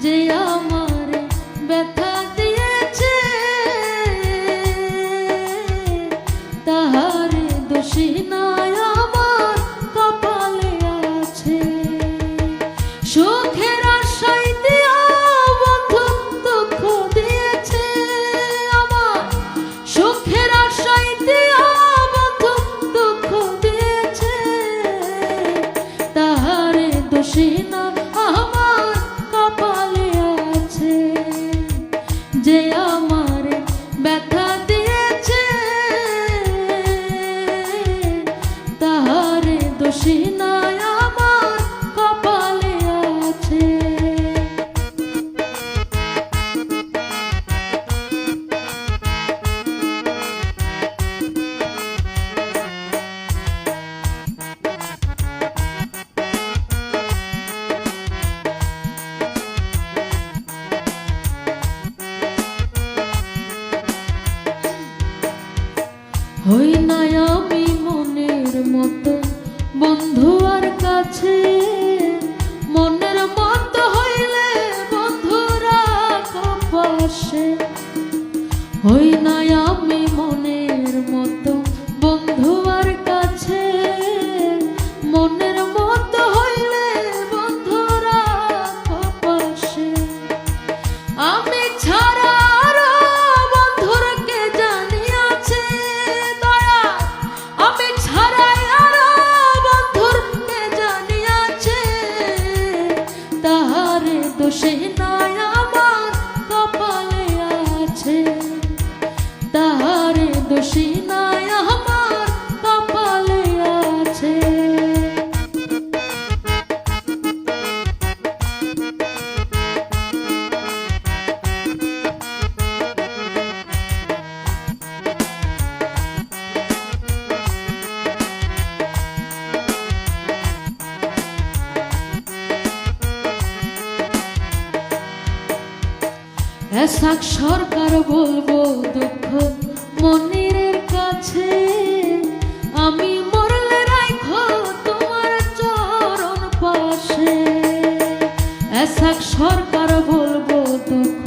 যে আমারে ব্যথা দিয়েছে তাহারে দোষী নাই আমার কপালে আছে। সুখের আশায় দিয়া বন্ধু দুঃখ দিয়েছে আমার, সুখের আশায় দিয়া বন্ধু দুঃখ দিয়েছে তাহারে দোষী না আমার কপালে আছে। যে আমারে ব্যথা দিয়েছে তাহারে দোষী না আমার কপালে আছে। হই না আমি মনের মতো বন্ধু আর কাছে, মনের মতো হইলে বন্ধুরা পাশে। হই না আমি মনের মতো বন্ধু আর কাছে, মনের মতো হইলে বন্ধুরা পাশে। আমি ছাড়া আরো বন্ধুর কে জানিয়াছে দয়া, আমি ছাড়া আরো বন্ধুর কে জানিয়াছে তাহারে দোষে নাই আমার কপালে আছে, তাহারে দোষী নাই আমার কপালে আছে। এসাক সরকার বলবো দুঃখ মনিরের কাছে, আমি মরলে রাখো তোমার চরণ পাশে। এসাক সরকার বলবো দুঃখ